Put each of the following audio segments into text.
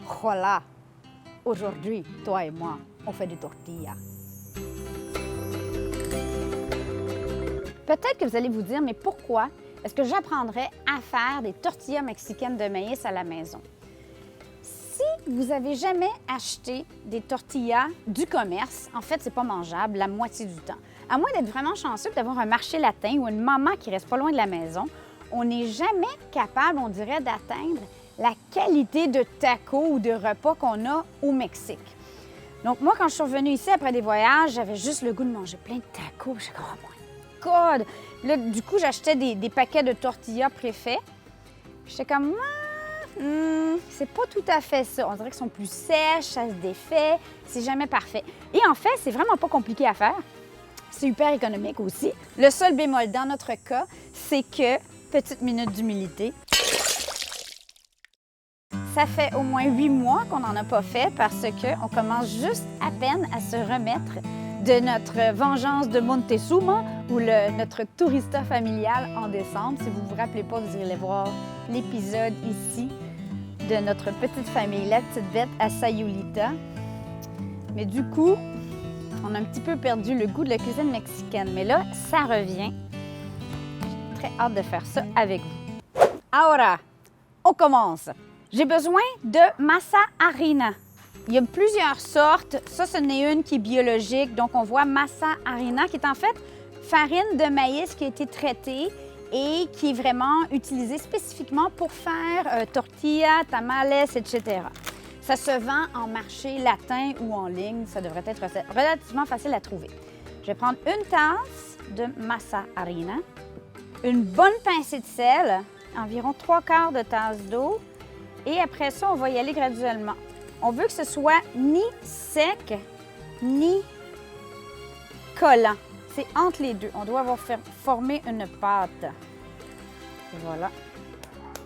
Hola! Aujourd'hui, toi et moi, on fait des tortillas. Peut-être que vous allez vous dire, mais pourquoi est-ce que j'apprendrais à faire des tortillas mexicaines de maïs à la maison? Si vous n'avez jamais acheté des tortillas du commerce, en fait, c'est pas mangeable la moitié du temps. À moins d'être vraiment chanceux d'avoir un marché latin ou une maman qui reste pas loin de la maison, on n'est jamais capable, on dirait, d'atteindre la qualité de tacos ou de repas qu'on a au Mexique. Donc moi, quand je suis revenue ici après des voyages, j'avais juste le goût de manger plein de tacos. J'étais comme, oh my God! Là, du coup, j'achetais des paquets de tortillas préfaits. J'étais comme, c'est pas tout à fait ça. On dirait qu'ils sont plus sèches, ça se défait, c'est jamais parfait. Et en fait, c'est vraiment pas compliqué à faire. C'est hyper économique aussi. Le seul bémol dans notre cas, c'est que, petite minute d'humilité, ça fait au moins 8 mois qu'on n'en a pas fait parce qu'on commence juste à peine à se remettre de notre vengeance de Montezuma ou notre tourista familial en décembre. Si vous ne vous rappelez pas, vous irez voir l'épisode ici de notre petite famille, la petite bête à Sayulita. Mais du coup, on a un petit peu perdu le goût de la cuisine mexicaine. Mais là, ça revient. J'ai très hâte de faire ça avec vous. Ahora, on commence. J'ai besoin de masa harina. Il y a plusieurs sortes. Ça, ce n'est une qui est biologique. Donc, on voit masa harina, qui est en fait farine de maïs qui a été traitée et qui est vraiment utilisée spécifiquement pour faire tortillas, tamales, etc. Ça se vend en marché latin ou en ligne. Ça devrait être relativement facile à trouver. Je vais prendre une tasse de masa harina, une bonne pincée de sel, environ 3/4 de tasse d'eau. Et après ça, on va y aller graduellement. On veut que ce soit ni sec, ni collant. C'est entre les deux. On doit avoir formé une pâte. Voilà.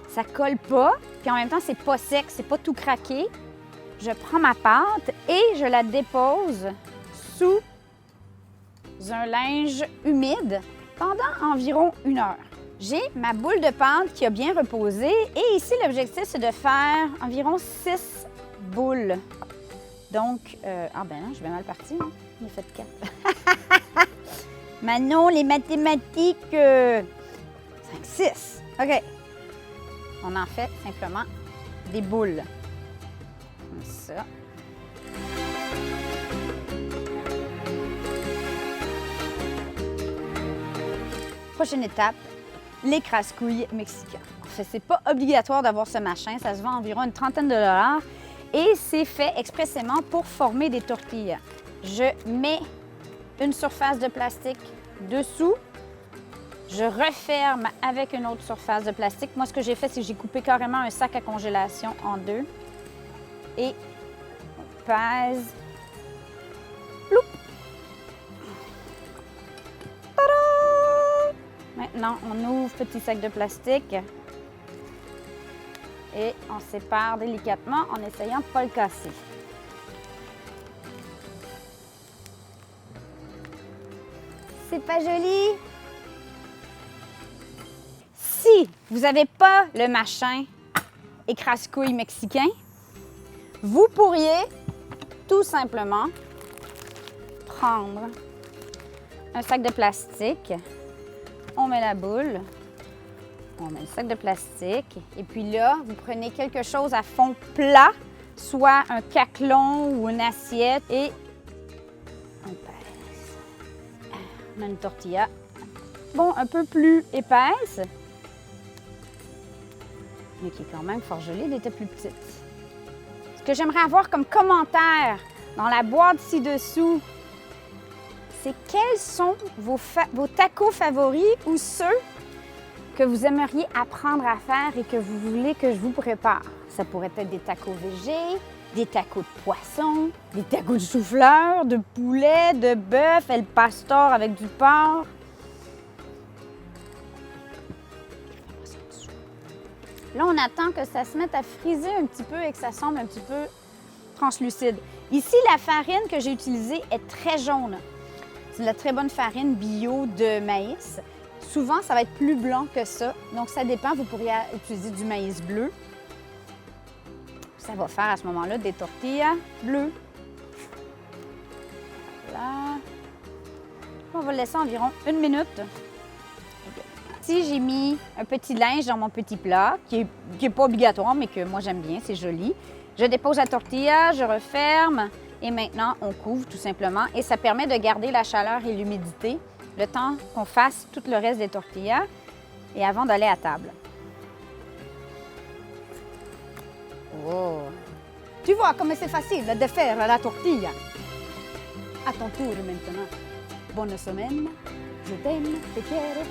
Ça colle pas, puis en même temps, c'est pas sec, c'est pas tout craqué. Je prends ma pâte et je la dépose sous un linge humide pendant environ 1 heure. J'ai ma boule de pâte qui a bien reposé et ici, l'objectif, c'est de faire environ 6 boules. Donc, ah ben non, je vais mal parti, hein? J'ai fait 4. Manon, les mathématiques, 5, 6. OK. On en fait simplement des boules. Comme ça. Prochaine étape, les crasse-couilles mexicains. En fait, c'est pas obligatoire d'avoir ce machin. Ça se vend environ une trentaine de dollars et c'est fait expressément pour former des tortillas. Je mets une surface de plastique dessous. Je referme avec une autre surface de plastique. Moi, ce que j'ai fait, c'est que j'ai coupé carrément un sac à congélation en deux. Et on pèse. Ploup! Tada! Maintenant, on ouvre petit sac de plastique et on sépare délicatement en essayant de ne pas le casser. C'est pas joli? Si vous n'avez pas le machin écrase-couille mexicain, vous pourriez tout simplement prendre un sac de plastique, on met la boule, on met le sac de plastique et puis là, vous prenez quelque chose à fond plat, soit un caclon ou une assiette et on pèse. On a une tortilla, bon, un peu plus épaisse, mais qui est quand même fort jolie, elle était plus petite. Ce que j'aimerais avoir comme commentaire dans la boîte ci-dessous, c'est quels sont vos tacos favoris ou ceux que vous aimeriez apprendre à faire et que vous voulez que je vous prépare. Ça pourrait être des tacos végés, des tacos de poisson, des tacos de chou-fleur, de poulet, de bœuf, el pastor avec du porc. Là, on attend que ça se mette à friser un petit peu et que ça semble un petit peu translucide. Ici, la farine que j'ai utilisée est très jaune. C'est de la très bonne farine bio de maïs. Souvent, ça va être plus blanc que ça. Donc, ça dépend. Vous pourriez utiliser du maïs bleu. Ça va faire à ce moment-là des tortillas bleues. Voilà. On va le laisser environ 1 minute. Ici, j'ai mis un petit linge dans mon petit plat, qui est pas obligatoire, mais que moi j'aime bien, c'est joli. Je dépose la tortilla, je referme et maintenant on couvre tout simplement. Et ça permet de garder la chaleur et l'humidité le temps qu'on fasse tout le reste des tortillas et avant d'aller à table. Oh! Tu vois comme c'est facile de faire la tortilla. À ton tour maintenant. Bonne semaine. Je t'aime, te quiero.